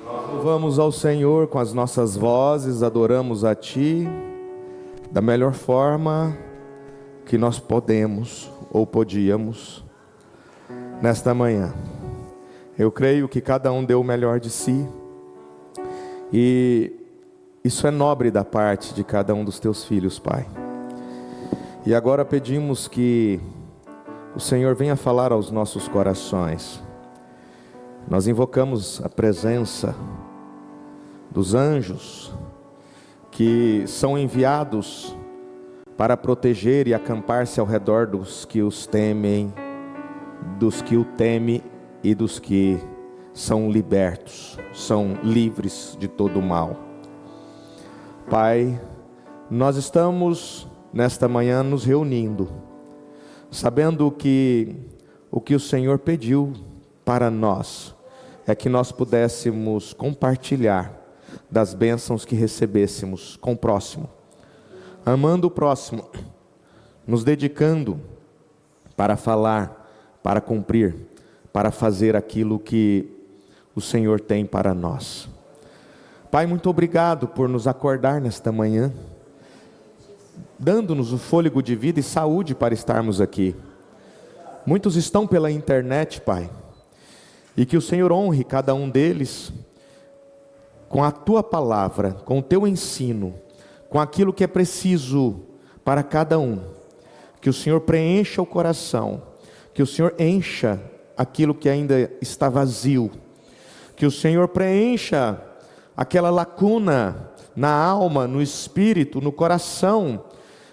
Louvamos ao Senhor com as nossas vozes, adoramos a Ti da melhor forma que nós podemos ou podíamos nesta manhã. Eu creio que cada um deu o melhor de si e isso é nobre da parte de cada um dos Teus filhos, Pai. E agora pedimos que o Senhor venha falar aos nossos corações. Nós invocamos a presença dos anjos que são enviados para proteger e acampar-se ao redor dos que os temem, dos que o temem e dos que são libertos, são livres de todo o mal. Pai, nós estamos nesta manhã nos reunindo, sabendo que o que o Senhor pediu para nós é que nós pudéssemos compartilhar das bênçãos que recebêssemos com o próximo, amando o próximo, nos dedicando para falar, para cumprir, para fazer aquilo que o Senhor tem para nós. Pai, muito obrigado por nos acordar nesta manhã, dando-nos o fôlego de vida e saúde para estarmos aqui. Muitos estão pela internet, Pai, e que o Senhor honre cada um deles com a Tua palavra, com o Teu ensino, com aquilo que é preciso para cada um. Que o Senhor preencha o coração, que o Senhor encha aquilo que ainda está vazio, que o Senhor preencha aquela lacuna na alma, no espírito, no coração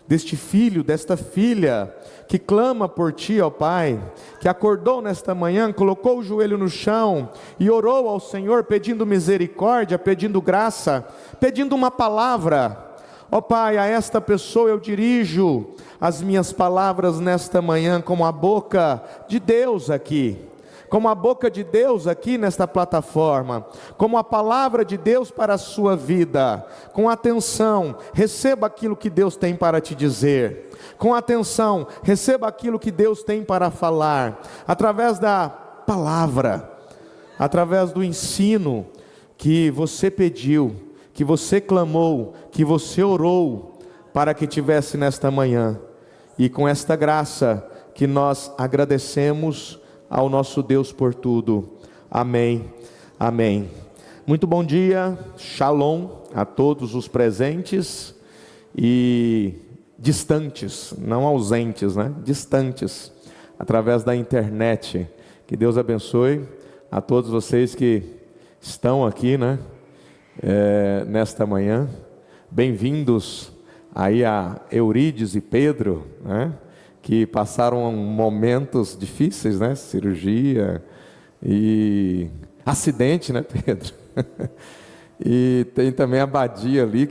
deste filho, desta filha, que clama por Ti, ó Pai, que acordou nesta manhã, colocou o joelho no chão e orou ao Senhor pedindo misericórdia, pedindo graça, pedindo uma palavra. Ó Pai, a esta pessoa eu dirijo as minhas palavras nesta manhã como a boca de Deus aqui, como a boca de Deus aqui nesta plataforma, como a palavra de Deus para a sua vida. Com atenção, receba aquilo que Deus tem para te dizer. Com atenção, receba aquilo que Deus tem para falar, através da palavra, através do ensino que você pediu, que você clamou, que você orou, para que tivesse nesta manhã. E com esta graça que nós agradecemos ao nosso Deus por tudo. Amém, amém. Muito bom dia, shalom a todos os presentes e distantes, não ausentes, né? Distantes, através da internet. Que Deus abençoe a todos vocês que estão aqui, né? Nesta manhã. Bem-vindos aí a Eurides e Pedro, né? Que passaram momentos difíceis, né? Cirurgia e acidente, né, Pedro? E tem também a Badia ali,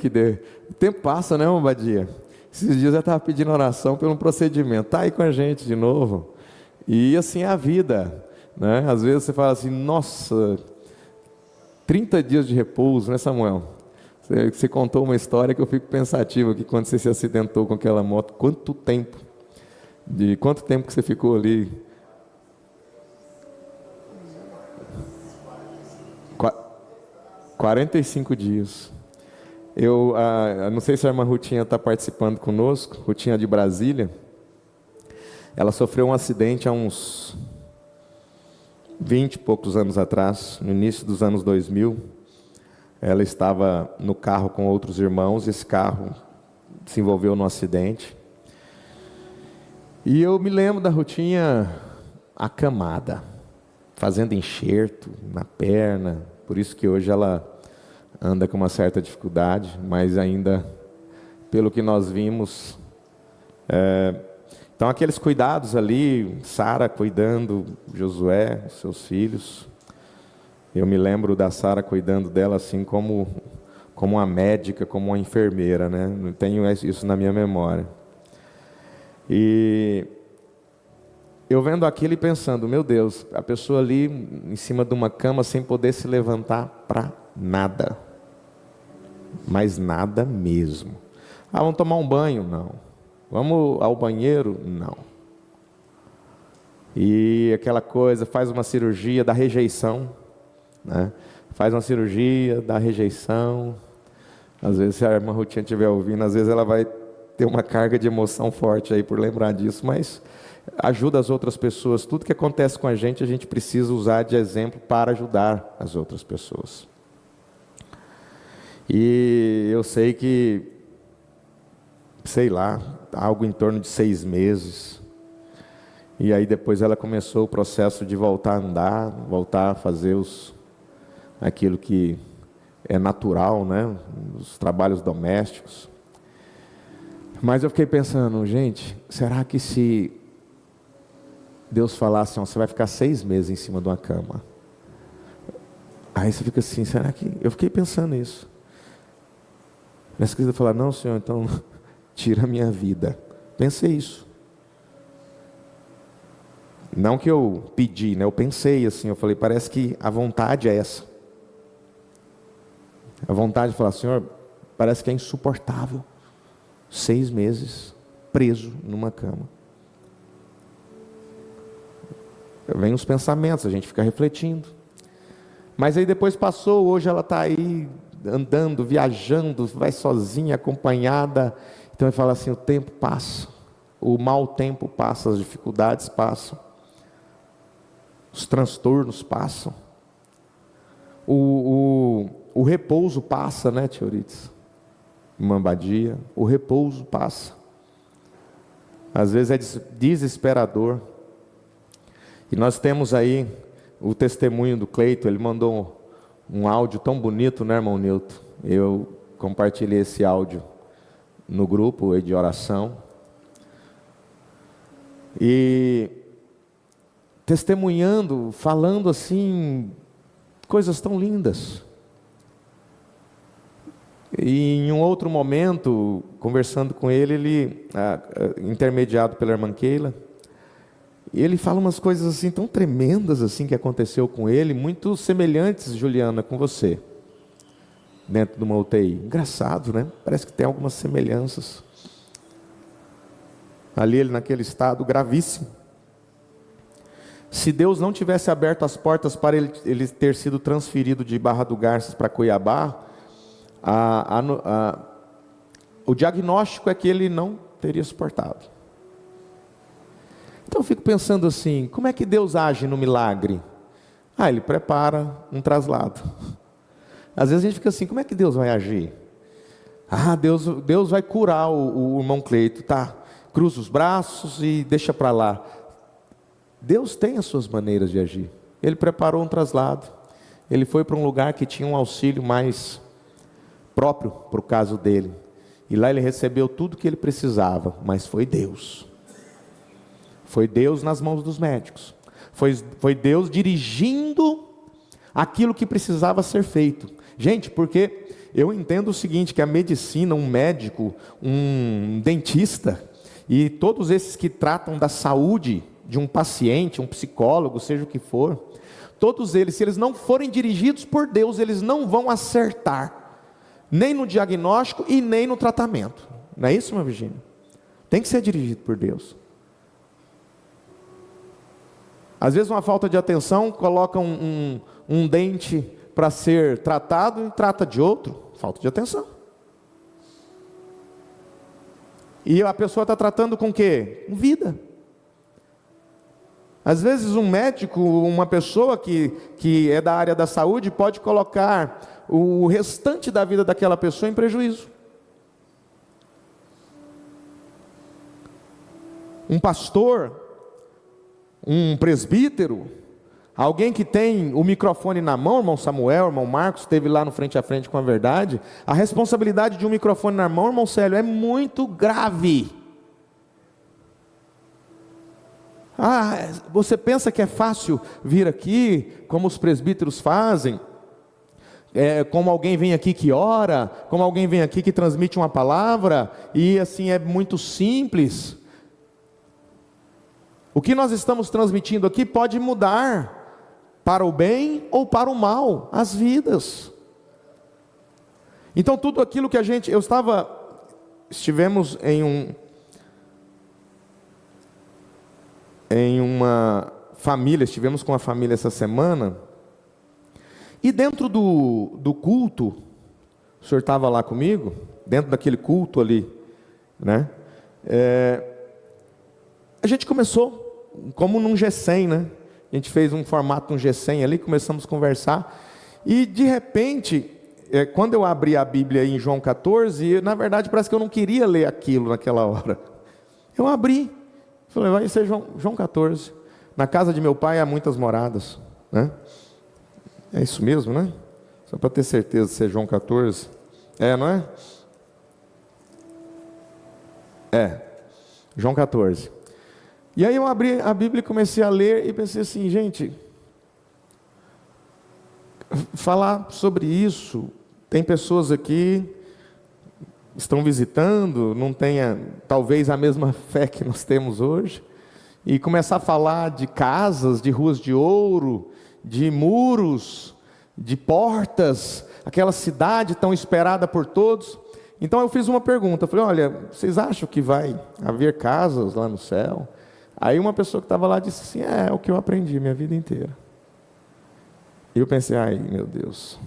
o tempo passa, né, Badia? Esses dias eu estava pedindo oração pelo procedimento, está aí com a gente de novo. E assim é a vida, né? Às vezes você fala assim, nossa, 30 dias de repouso, né, Samuel? Você contou uma história que eu fico pensativo aqui, quando você se acidentou com aquela moto, quanto tempo que você ficou ali? 45 dias. Eu não sei se a irmã Rutinha está participando conosco, Rutinha de Brasília. Ela sofreu um acidente há uns 20 e poucos anos atrás, no início dos anos 2000. Ela estava no carro com outros irmãos, esse carro se envolveu num acidente. E eu me lembro da Rutinha acamada, fazendo enxerto na perna, por isso que hoje ela anda com uma certa dificuldade, mas ainda, pelo que nós vimos, então aqueles cuidados ali, Sara cuidando, Josué, os seus filhos, eu me lembro da Sara cuidando dela assim como uma médica, como uma enfermeira, né? Não tenho isso na minha memória. E eu vendo aquilo e pensando, meu Deus, a pessoa ali em cima de uma cama sem poder se levantar para nada, mas nada mesmo. Vamos tomar um banho? Não. Vamos ao banheiro? Não. E aquela coisa, faz uma cirurgia da rejeição, né? faz uma cirurgia, dá rejeição. Às vezes, se a irmã Rutinha estiver ouvindo, às vezes ela vai ter uma carga de emoção forte aí por lembrar disso, mas ajuda as outras pessoas. Tudo que acontece com a gente precisa usar de exemplo para ajudar as outras pessoas. E eu sei que, sei lá, algo em torno de 6 meses. E aí depois ela começou o processo de voltar a andar, voltar a fazer aquilo que é natural, né? Os trabalhos domésticos. Mas eu fiquei pensando, gente, será que se Deus falasse, você vai ficar 6 meses em cima de uma cama? Aí você fica assim, será que... Eu fiquei pensando nisso. Nessa crise eu falar, não, Senhor, então tira a minha vida. Pensei isso. Não que eu pedi, né? Eu pensei assim, eu falei, parece que a vontade é essa. A vontade de falar, Senhor, parece que é insuportável. 6 meses preso numa cama. Vem os pensamentos, a gente fica refletindo. Mas aí depois passou, hoje ela está aí andando, viajando, vai sozinha, acompanhada. Então ele fala assim, o tempo passa, o mau tempo passa, as dificuldades passam, os transtornos passam, o repouso passa, né, tia Euridice? Mambadia, o repouso passa. Às vezes é desesperador. E nós temos aí o testemunho do Cleito. Ele mandou um áudio tão bonito, né, irmão Nilton? Eu compartilhei esse áudio no grupo de oração. E testemunhando, falando assim, coisas tão lindas. E em um outro momento, conversando com ele, intermediado pela irmã Keila, e ele fala umas coisas assim tão tremendas assim que aconteceu com ele, muito semelhantes, Juliana, com você, dentro de uma UTI. Engraçado, né? Parece que tem algumas semelhanças. Ali ele naquele estado gravíssimo. Se Deus não tivesse aberto as portas para ele ter sido transferido de Barra do Garças para Cuiabá, o diagnóstico é que ele não teria suportado. Então eu fico pensando assim, como é que Deus age no milagre? Ele prepara um traslado. Às vezes a gente fica assim, como é que Deus vai agir? Deus vai curar o irmão Cleito, tá? Cruza os braços e deixa para lá. Deus tem as suas maneiras de agir. Ele preparou um traslado. Ele foi para um lugar que tinha um auxílio mais próprio para o caso dele. E lá ele recebeu tudo que ele precisava, mas foi Deus. Foi Deus nas mãos dos médicos. Foi Deus dirigindo aquilo que precisava ser feito. Gente, porque eu entendo o seguinte, que a medicina, um médico, um dentista, e todos esses que tratam da saúde de um paciente, um psicólogo, seja o que for, todos eles, se eles não forem dirigidos por Deus, eles não vão acertar, nem no diagnóstico e nem no tratamento. Não é isso, minha Virgínia? Tem que ser dirigido por Deus. Às vezes uma falta de atenção, coloca um dente para ser tratado e trata de outro, falta de atenção. E a pessoa está tratando com o quê? Com vida. Às vezes um médico, uma pessoa que é da área da saúde, pode colocar o restante da vida daquela pessoa em prejuízo. Um pastor, um presbítero, alguém que tem o microfone na mão, irmão Samuel, irmão Marcos, esteve lá no frente a frente com a verdade, a responsabilidade de um microfone na mão, irmão Célio, é muito grave. Você pensa que é fácil vir aqui, como os presbíteros fazem, como alguém vem aqui que ora, como alguém vem aqui que transmite uma palavra, e assim é muito simples. O que nós estamos transmitindo aqui pode mudar para o bem ou para o mal as vidas. Então tudo aquilo que estivemos estivemos com a família essa semana, E dentro do culto, o senhor estava lá comigo, dentro daquele culto ali, né? A gente começou como num G100, né? A gente fez um formato, um G100 ali, começamos a conversar. E de repente, quando eu abri a Bíblia em João 14, na verdade parece que eu não queria ler aquilo naquela hora. Eu abri, falei, vai ser João 14. Na casa de meu pai há muitas moradas, né? É isso mesmo, né? Só para ter certeza de ser João 14. Não é? João 14. E aí eu abri a Bíblia e comecei a ler e pensei assim, gente, falar sobre isso, tem pessoas aqui, estão visitando, não tenha talvez a mesma fé que nós temos hoje, e começar a falar de casas, de ruas de ouro, de muros, de portas, aquela cidade tão esperada por todos. Então eu fiz uma pergunta, falei, olha, vocês acham que vai haver casas lá no céu? Aí uma pessoa que estava lá disse assim, é o que eu aprendi minha vida inteira. E eu pensei, ai meu Deus.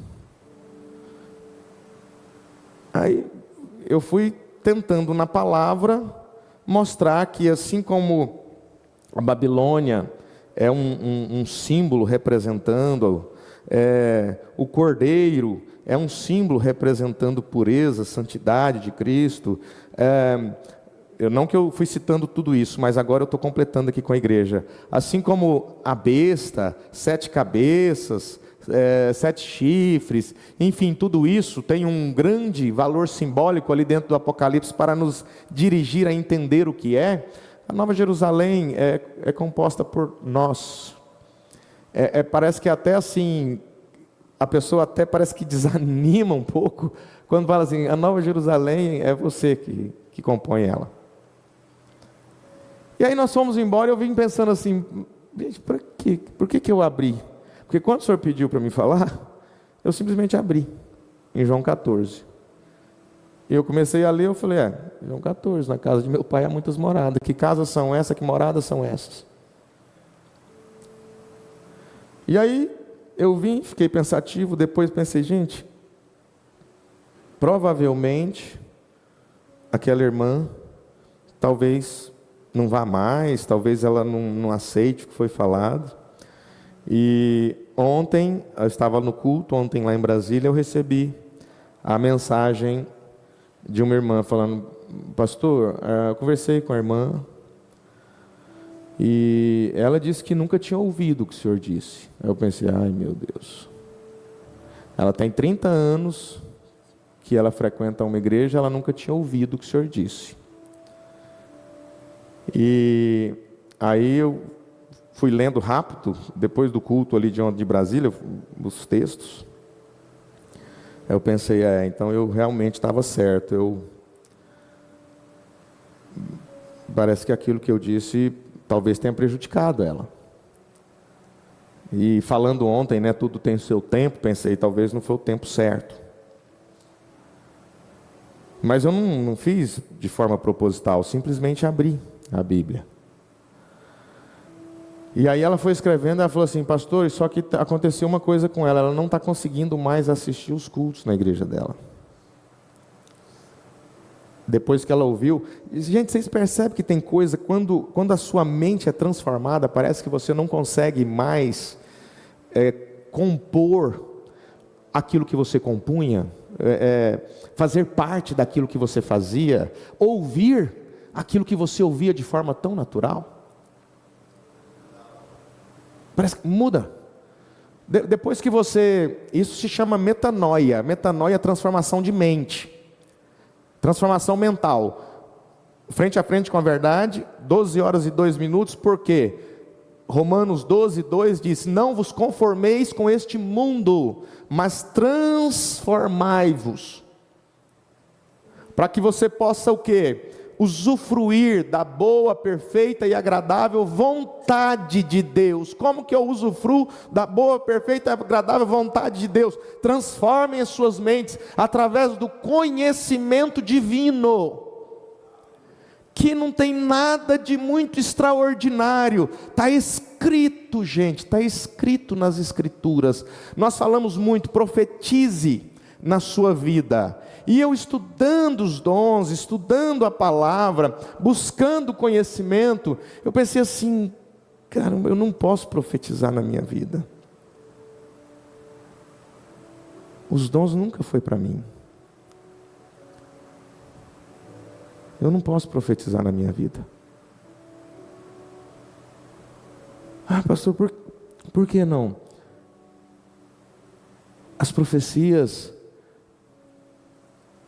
Aí eu fui tentando na palavra mostrar que assim como a Babilônia é um símbolo representando, o cordeiro é um símbolo representando pureza, santidade de Cristo. Não que eu fui citando tudo isso, mas agora eu estou completando aqui com a igreja. Assim como a besta, 7 cabeças, 7 chifres, enfim, tudo isso tem um grande valor simbólico ali dentro do Apocalipse para nos dirigir a entender o que é. A Nova Jerusalém é composta por nós. Parece que até assim, a pessoa até parece que desanima um pouco, quando fala assim, a Nova Jerusalém é você que compõe ela. E aí nós fomos embora e eu vim pensando assim, gente, por que eu abri? Porque quando o senhor pediu para me falar, eu simplesmente abri, em João 14. E eu comecei a ler, eu falei, João 14, na casa de meu pai há muitas moradas. Que casas são essas, que moradas são essas? E aí eu vim, fiquei pensativo, depois pensei, gente, provavelmente aquela irmã talvez não vá mais, talvez ela não aceite o que foi falado. E ontem, eu estava no culto, ontem lá em Brasília, eu recebi a mensagem de uma irmã falando, pastor, eu conversei com a irmã, e ela disse que nunca tinha ouvido o que o senhor disse. Aí eu pensei, ai meu Deus. Ela tem 30 anos que ela frequenta uma igreja, ela nunca tinha ouvido o que o senhor disse. E aí eu fui lendo rápido, depois do culto ali de Brasília, os textos. Eu pensei, então eu realmente estava certo. Parece que aquilo que eu disse talvez tenha prejudicado ela. E falando ontem, né, tudo tem o seu tempo, pensei, talvez não foi o tempo certo. Mas eu não fiz de forma proposital, simplesmente abri a Bíblia. E aí ela foi escrevendo, ela falou assim, pastor, só que aconteceu uma coisa com ela não está conseguindo mais assistir os cultos na igreja dela. Depois que ela ouviu, gente, vocês percebem que tem coisa, quando a sua mente é transformada, parece que você não consegue mais compor aquilo que você compunha, fazer parte daquilo que você fazia, ouvir aquilo que você ouvia de forma tão natural. Parece que muda. Depois que isso se chama metanoia. Metanoia é transformação de mente. Transformação mental. Frente a frente com a verdade, 12 horas e 2 minutos, por quê? Romanos 12, 2 diz, não vos conformeis com este mundo, mas transformai-vos. Para que você possa o quê? Usufruir da boa, perfeita e agradável vontade de Deus. Como que eu usufruo da boa, perfeita e agradável vontade de Deus? Transformem as suas mentes através do conhecimento divino. que não tem nada de muito extraordinário. Está escrito, gente, está escrito nas Escrituras. Nós falamos muito, profetize na sua vida. E eu estudando os dons, estudando a palavra, buscando conhecimento, eu pensei assim, caramba, eu não posso profetizar na minha vida. Os dons nunca foi para mim. Eu não posso profetizar na minha vida. Ah, pastor, por que não? As profecias,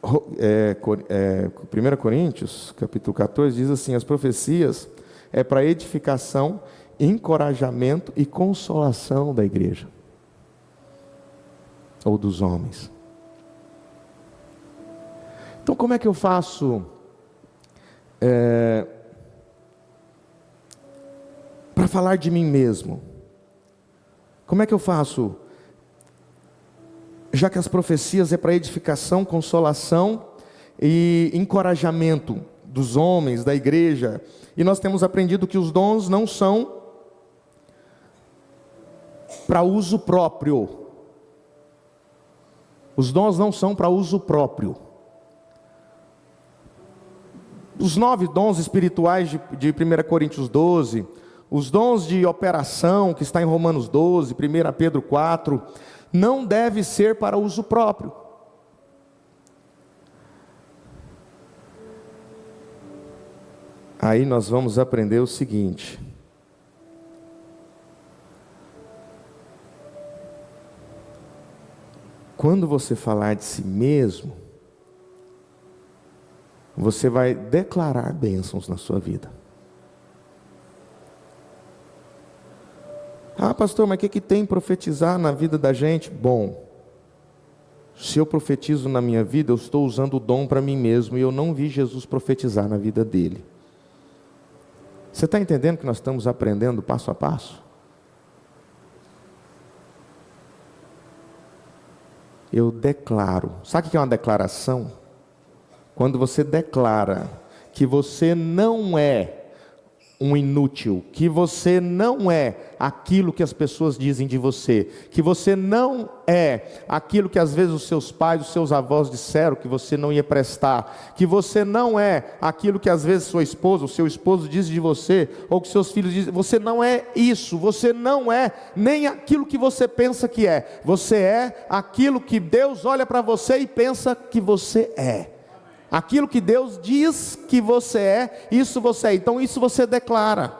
1 Coríntios, capítulo 14, diz assim, as profecias é para edificação, encorajamento e consolação da igreja, ou dos homens. Então como é que eu faço para falar de mim mesmo? Como é que eu faço? Já que as profecias é para edificação, consolação e encorajamento dos homens, da igreja, e nós temos aprendido que os dons não são para uso próprio. Os dons não são para uso próprio. Os 9 dons espirituais de 1 Coríntios 12, os dons de operação, que está em Romanos 12, 1 Pedro 4, não deve ser para uso próprio. Aí nós vamos aprender o seguinte: quando você falar de si mesmo, você vai declarar bênçãos na sua vida. Ah, pastor, mas o que tem profetizar na vida da gente? Bom, se eu profetizo na minha vida, eu estou usando o dom para mim mesmo, e eu não vi Jesus profetizar na vida dele. Você está entendendo que nós estamos aprendendo passo a passo? Eu declaro. Sabe o que é uma declaração? Quando você declara que você não é um inútil, que você não é aquilo que as pessoas dizem de você, que você não é aquilo que às vezes os seus pais, os seus avós disseram que você não ia prestar, que você não é aquilo que às vezes sua esposa, o seu esposo diz de você, ou que seus filhos dizem, você não é isso, você não é nem aquilo que você pensa que é, você é aquilo que Deus olha para você e pensa que você é. Aquilo que Deus diz que você é, isso você é. Então isso você declara.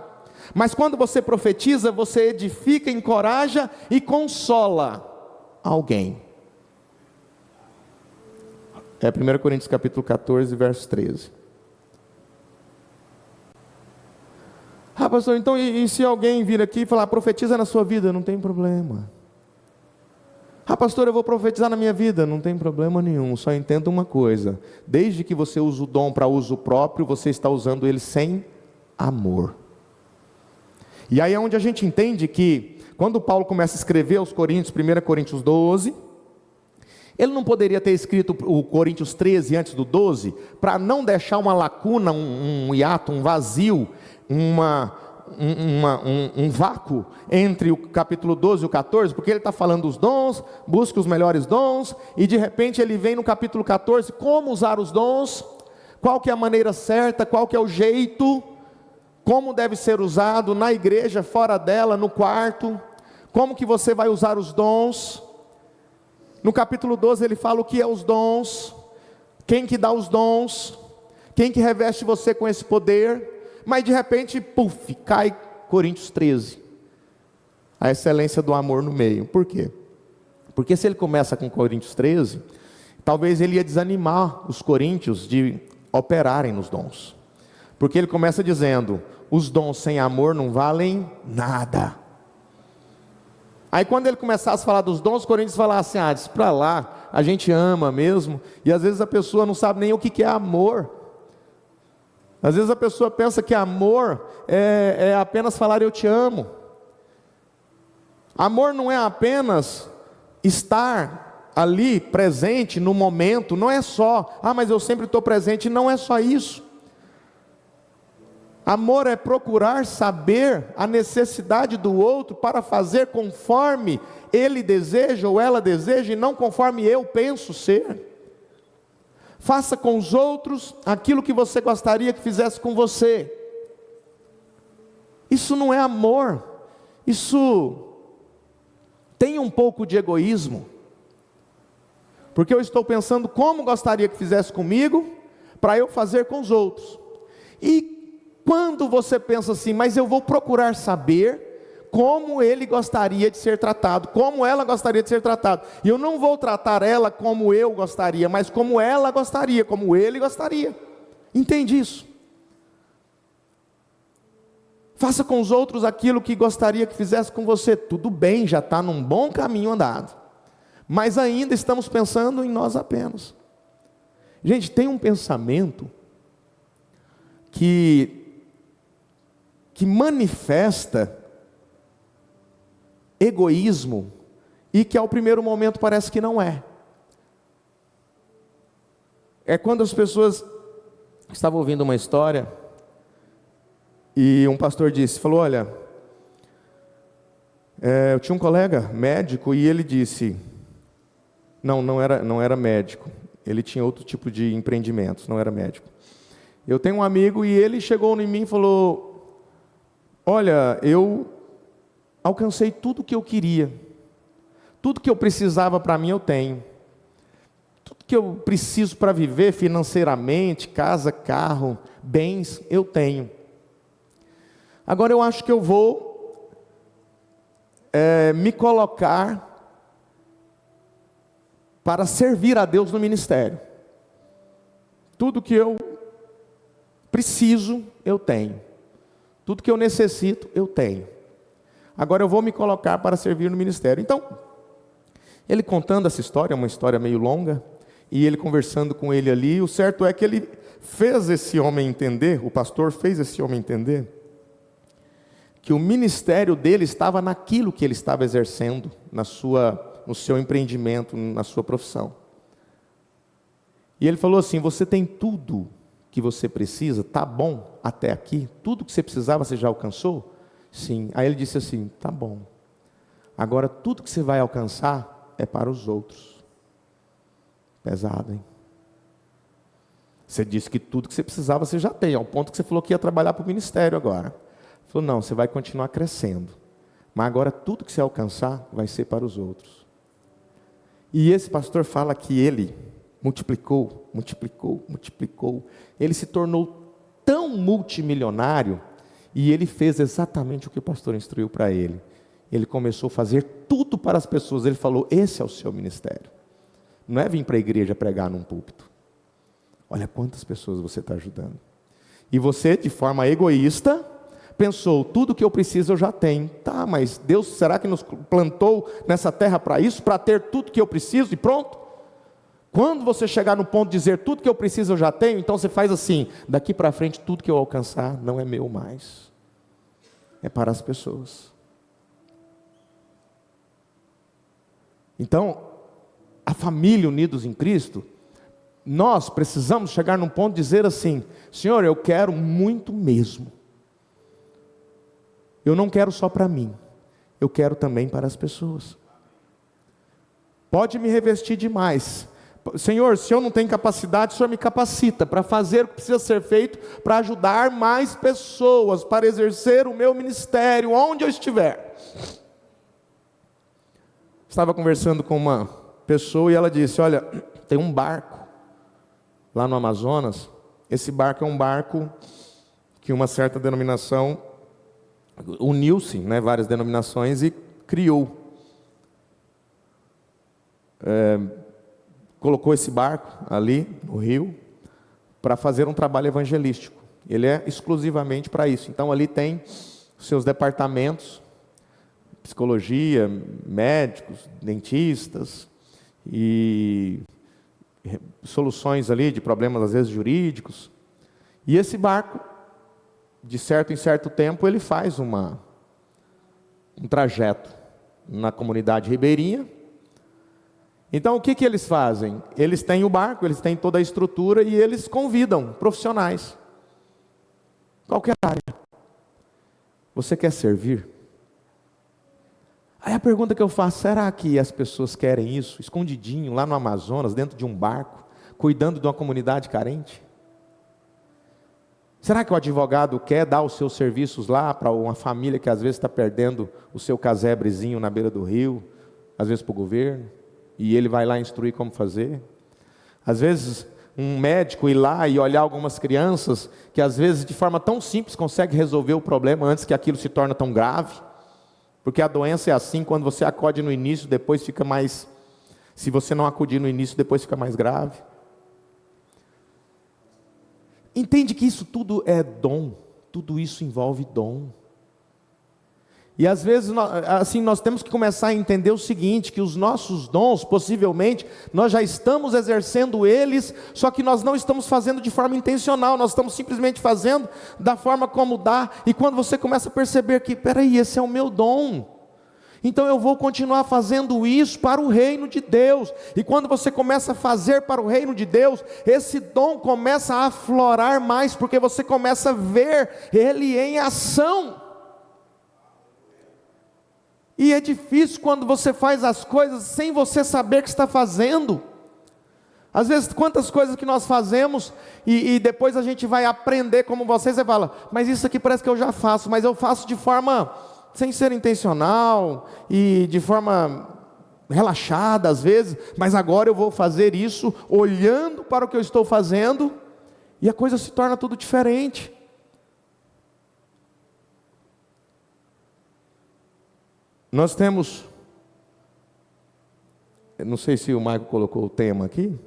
Mas quando você profetiza, você edifica, encoraja e consola alguém. É 1 Coríntios capítulo 14, verso 13. Ah, pastor, então e se alguém vir aqui e falar, profetiza na sua vida? Não tem problema. Ah, pastor, eu vou profetizar na minha vida. Não tem problema nenhum, só entenda uma coisa: desde que você use o dom para uso próprio, você está usando ele sem amor. E aí é onde a gente entende que, quando Paulo começa a escrever aos Coríntios, 1 Coríntios 12, ele não poderia ter escrito o Coríntios 13 antes do 12, para não deixar uma lacuna, um hiato, um vazio, um vácuo entre o capítulo 12 e o 14, porque ele está falando dos dons, busca os melhores dons, e de repente ele vem no capítulo 14, como usar os dons, qual que é a maneira certa, qual que é o jeito, como deve ser usado na igreja, fora dela, no quarto, como que você vai usar os dons. No capítulo 12 ele fala o que é os dons, quem que dá os dons, quem que reveste você com esse poder. Mas de repente, puf, cai Coríntios 13. A excelência do amor no meio. Por quê? Porque se ele começa com Coríntios 13, talvez ele ia desanimar os coríntios de operarem nos dons. Porque ele começa dizendo, os dons sem amor não valem nada. Aí quando ele começasse a falar dos dons, os coríntios falassem, diz para lá, a gente ama mesmo. E às vezes a pessoa não sabe nem o que é amor. Às vezes a pessoa pensa que amor é apenas falar eu te amo. Amor não é apenas estar ali presente no momento, não é só, mas eu sempre estou presente, não é só isso. Amor é procurar saber a necessidade do outro para fazer conforme ele deseja ou ela deseja, e não conforme eu penso ser. Faça com os outros aquilo que você gostaria que fizesse com você. Isso não é amor, isso tem um pouco de egoísmo, porque eu estou pensando como gostaria que fizesse comigo, para eu fazer com os outros. E quando você pensa assim, mas eu vou procurar saber como ele gostaria de ser tratado, como ela gostaria de ser tratado, e eu não vou tratar ela como eu gostaria, mas como ela gostaria, como ele gostaria. Entende isso? Faça com os outros aquilo que gostaria que fizesse com você. Tudo bem, já está num bom caminho andado, mas ainda estamos pensando em nós apenas. Gente, tem um pensamento que manifesta egoísmo e que ao primeiro momento parece que não é. É quando as pessoas estavam ouvindo uma história e um pastor falou, olha, eu tinha um colega médico e ele disse, não era médico, ele tinha outro tipo de empreendimentos, não era médico. Eu tenho um amigo e ele chegou em mim e falou, olha, eu alcancei tudo que eu queria, tudo que eu precisava para mim eu tenho, tudo que eu preciso para viver financeiramente, casa, carro, bens, eu tenho. Agora eu acho que eu vou me colocar para servir a Deus no ministério. Tudo que eu preciso, eu tenho. Tudo que eu necessito, eu tenho. Agora eu vou me colocar para servir no ministério. Então, ele contando essa história, uma história meio longa, e ele conversando com ele ali, o certo é que ele fez esse homem entender, o pastor fez esse homem entender, que o ministério dele estava naquilo que ele estava exercendo, no seu empreendimento, na sua profissão. E ele falou assim, você tem tudo que você precisa, tá bom até aqui? Tudo que você precisava você já alcançou? Sim. Aí ele disse assim, tá bom. Agora tudo que você vai alcançar é para os outros. Pesado, hein? Você disse que tudo que você precisava você já tem, ao ponto que você falou que ia trabalhar para o ministério agora. Ele falou, não, você vai continuar crescendo, mas agora tudo que você alcançar vai ser para os outros. E esse pastor fala que ele multiplicou, ele se tornou tão multimilionário, e ele fez exatamente o que o pastor instruiu para ele. Ele começou a fazer tudo para as pessoas. Ele falou, esse é o seu ministério, não é vir para a igreja pregar num púlpito. Olha quantas pessoas você está ajudando. E você, de forma egoísta, pensou, tudo que eu preciso eu já tenho. Tá, mas Deus, será que nos plantou nessa terra para isso? Para ter tudo que eu preciso e pronto? Quando você chegar no ponto de dizer, tudo que eu preciso eu já tenho, então você faz assim, daqui para frente tudo que eu alcançar não é meu mais. É para as pessoas. Então, a família unidos em Cristo, nós precisamos chegar num ponto de dizer assim, Senhor, eu quero muito mesmo. Eu não quero só para mim, eu quero também para as pessoas. Pode me revestir demais. Senhor, se eu não tenho capacidade, o Senhor me capacita para fazer o que precisa ser feito, para ajudar mais pessoas, para exercer o meu ministério, onde eu estiver. Estava conversando com uma pessoa e ela disse, olha, tem um barco lá no Amazonas. Esse barco é um barco que uma certa denominação uniu-se, várias denominações, e criou. Colocou esse barco ali no rio para fazer um trabalho evangelístico. Ele é exclusivamente para isso. Então ali tem os seus departamentos, psicologia, médicos, dentistas e soluções ali de problemas às vezes jurídicos. E esse barco, de certo em certo tempo, ele faz um trajeto na comunidade ribeirinha. Então o que eles fazem? Eles têm o barco, eles têm toda a estrutura e eles convidam profissionais Qualquer área. Você quer servir? Aí a pergunta que eu faço, será que as pessoas querem isso, escondidinho, lá no Amazonas, dentro de um barco, cuidando de uma comunidade carente? Será que o advogado quer dar os seus serviços lá para uma família que às vezes está perdendo o seu casebrezinho na beira do rio, às vezes para o governo, e ele vai lá instruir como fazer? Às vezes um médico ir lá e olhar algumas crianças que às vezes de forma tão simples consegue resolver o problema antes que aquilo se torne tão grave, porque a doença é assim, quando você acode no início, depois fica mais, se você não acudir no início, depois fica mais grave. Entende que isso tudo é dom, tudo isso envolve dom. E às vezes, nós temos que começar a entender o seguinte, que os nossos dons, possivelmente, nós já estamos exercendo eles, só que nós não estamos fazendo de forma intencional, nós estamos simplesmente fazendo da forma como dá, e quando você começa a perceber que, peraí, esse é o meu dom, então eu vou continuar fazendo isso para o reino de Deus, e quando você começa a fazer para o reino de Deus, esse dom começa a aflorar mais, porque você começa a ver ele em ação. E é difícil quando você faz as coisas sem você saber que está fazendo. Às vezes, quantas coisas que nós fazemos e depois a gente vai aprender como você fala, mas isso aqui parece que eu já faço, mas eu faço de forma sem ser intencional e de forma relaxada às vezes, mas agora eu vou fazer isso olhando para o que eu estou fazendo e a coisa se torna tudo diferente. Nós temos, não sei se o Maico colocou o tema aqui.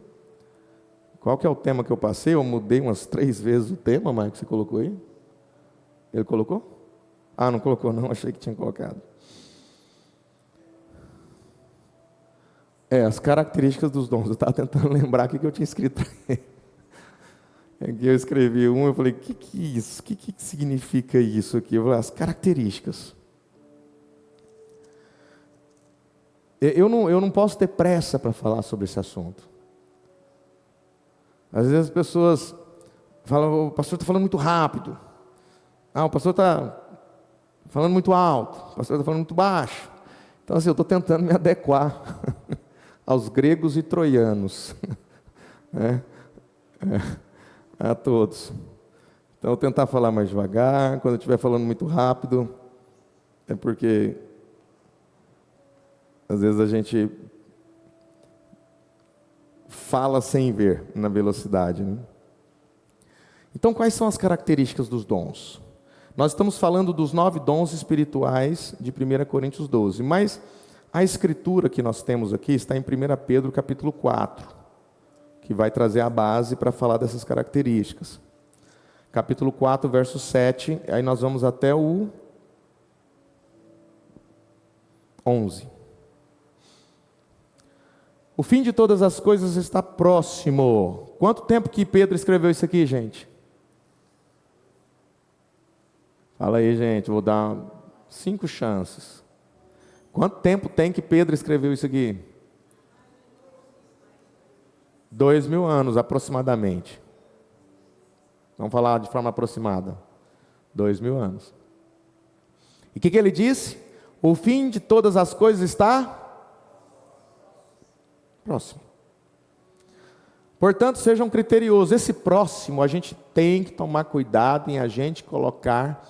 Qual que é o tema que eu passei? Eu mudei umas 3 vezes o tema, Maico, você colocou aí? Ele colocou? Ah, não colocou não, achei que tinha colocado. As características dos dons. Eu estava tentando lembrar o que eu tinha escrito. Aqui eu escrevi eu falei, o que é isso? O que significa isso aqui? Eu falei, as características. Eu não posso ter pressa para falar sobre esse assunto. Às vezes as pessoas falam, o pastor está falando muito rápido. Ah, o pastor está falando muito alto. O pastor está falando muito baixo. Então assim, eu estou tentando me adequar aos gregos e troianos. A todos. Então eu vou tentar falar mais devagar. Quando eu estiver falando muito rápido, é porque às vezes a gente fala sem ver na velocidade, né? Então, quais são as características dos dons? Nós estamos falando dos 9 dons espirituais de 1 Coríntios 12, mas a escritura que nós temos aqui está em 1 Pedro capítulo 4, que vai trazer a base para falar dessas características. Capítulo 4, verso 7, aí nós vamos até o 11. O fim de todas as coisas está próximo. Quanto tempo que Pedro escreveu isso aqui, gente? Fala aí, gente, vou dar 5 chances. Quanto tempo tem que Pedro escreveu isso aqui? 2000 anos, aproximadamente. Vamos falar de forma aproximada. 2000 anos. E o que ele disse? O fim de todas as coisas está próximo. Portanto, sejam criteriosos. Esse próximo, a gente tem que tomar cuidado em a gente colocar.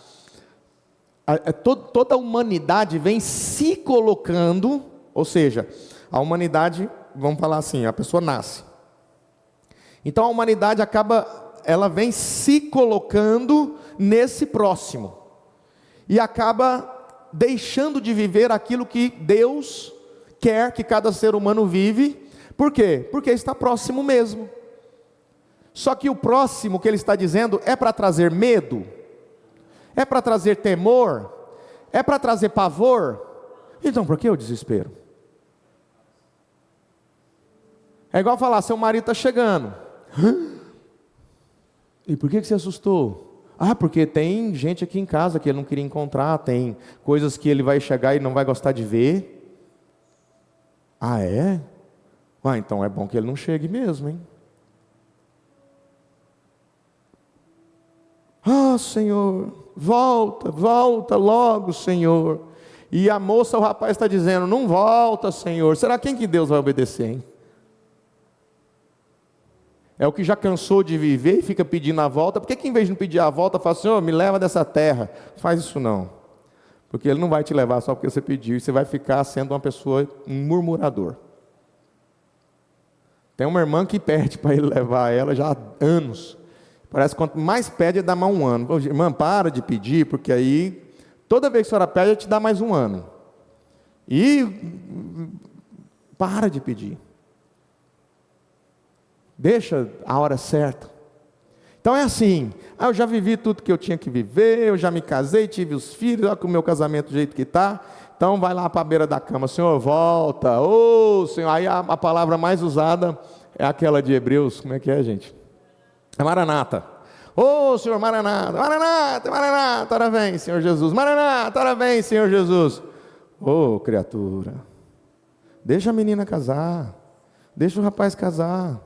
Toda a humanidade vem se colocando, ou seja, a humanidade, vamos falar assim, a pessoa nasce. Então a humanidade ela vem se colocando nesse próximo. E acaba deixando de viver aquilo que Deus quer que cada ser humano vive. Por quê? Porque está próximo mesmo. Só que o próximo que ele está dizendo é para trazer medo, é para trazer temor, é para trazer pavor. Então por que o desespero? É igual falar, seu marido está chegando. Hã? E por que você assustou? Ah, porque tem gente aqui em casa que ele não queria encontrar, tem coisas que ele vai chegar e não vai gostar de ver. Ah, é? Ah, então é bom que ele não chegue mesmo, hein? ó Senhor, volta, volta logo, Senhor. E a moça, o rapaz está dizendo, não volta, Senhor. Será quem que Deus vai obedecer, hein? É o que já cansou de viver e fica pedindo a volta. Por que em vez de não pedir a volta, fala, Senhor, me leva dessa terra? Faz isso não. Porque Ele não vai te levar só porque você pediu. E você vai ficar sendo uma pessoa, um murmurador. Tem uma irmã que pede para Ele levar ela já há anos. Parece que quanto mais pede, dá mais um ano. Pô, irmã, para de pedir, porque aí, toda vez que a senhora pede, Ele te dá mais um ano. E para de pedir. Deixa a hora certa. Então é assim, eu já vivi tudo que eu tinha que viver, eu já me casei, tive os filhos, olha com o meu casamento do jeito que está. Então vai lá para a beira da cama, Senhor, volta, ô Senhor. Aí a palavra mais usada é aquela de Hebreus, como é que é, gente? É Maranata. Ô Senhor, Maranata, Maranata, Maranata, ora vem, Senhor Jesus. Maranata, ora vem, Senhor Jesus. Ô criatura, deixa a menina casar, deixa o rapaz casar,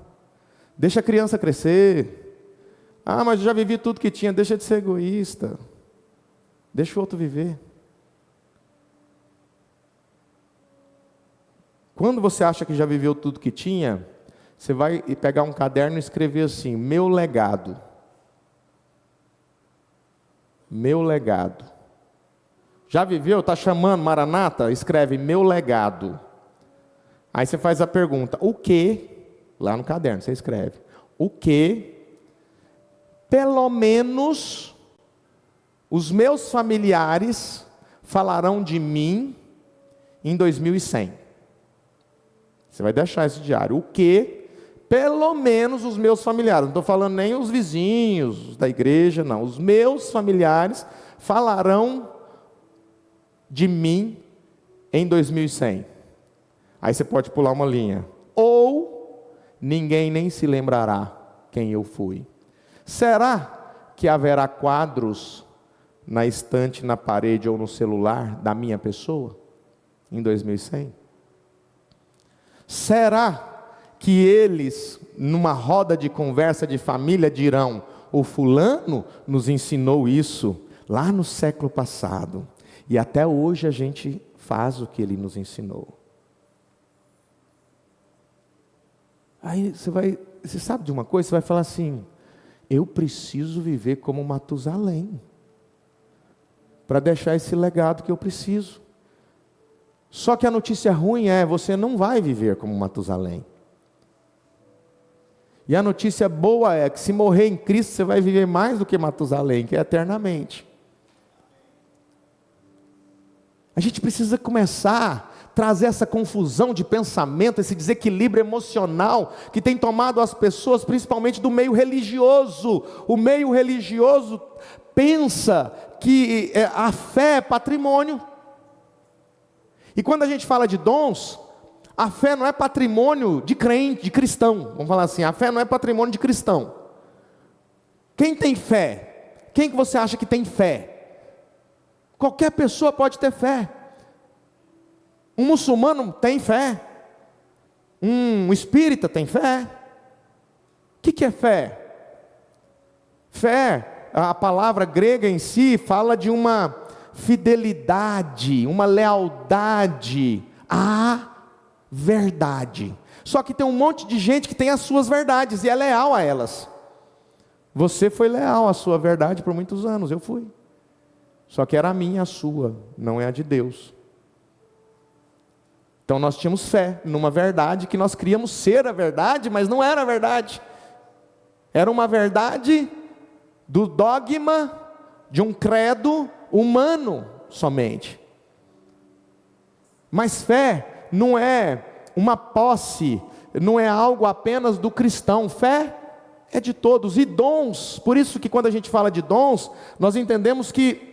deixa a criança crescer. Ah, mas eu já vivi tudo que tinha, deixa de ser egoísta. Deixa o outro viver. Quando você acha que já viveu tudo que tinha, você vai pegar um caderno e escrever assim, meu legado. Meu legado. Já viveu? Está chamando Maranata? Escreve meu legado. Aí você faz a pergunta, o que? Lá no caderno você escreve, o que pelo menos os meus familiares falarão de mim em 2100. Você vai deixar esse diário. O que pelo menos os meus familiares, não estou falando nem os vizinhos da igreja, não. Os meus familiares falarão de mim em 2100. Aí você pode pular uma linha. Ou ninguém nem se lembrará quem eu fui. Será que haverá quadros na estante, na parede ou no celular da minha pessoa em 2100? Será que eles, numa roda de conversa de família, dirão, o fulano nos ensinou isso lá no século passado, e até hoje a gente faz o que ele nos ensinou? Aí você sabe de uma coisa, você vai falar assim, eu preciso viver como Matusalém, para deixar esse legado que eu preciso. Só que a notícia ruim é, você não vai viver como Matusalém. E a notícia boa é que se morrer em Cristo, você vai viver mais do que Matusalém, que é eternamente. A gente precisa começar a trazer essa confusão de pensamento, esse desequilíbrio emocional que tem tomado as pessoas, principalmente do meio religioso. O meio religioso pensa que a fé é patrimônio. E quando a gente fala de dons, a fé não é patrimônio de crente, de cristão. Vamos falar assim, a fé não é patrimônio de cristão. Quem tem fé? Quem que você acha que tem fé? Qualquer pessoa pode ter fé. Um muçulmano tem fé. Um espírita tem fé. O que é fé? Fé, a palavra grega em si, fala de uma fidelidade, uma lealdade à verdade. Só que tem um monte de gente que tem as suas verdades e é leal a elas. Você foi leal à sua verdade por muitos anos, eu fui. Só que era a minha, a sua, não é a de Deus. Então nós tínhamos fé numa verdade que nós queríamos ser a verdade, mas não era a verdade. Era uma verdade do dogma de um credo humano somente. Mas fé não é uma posse, não é algo apenas do cristão. Fé é de todos. E dons, por isso que quando a gente fala de dons, nós entendemos que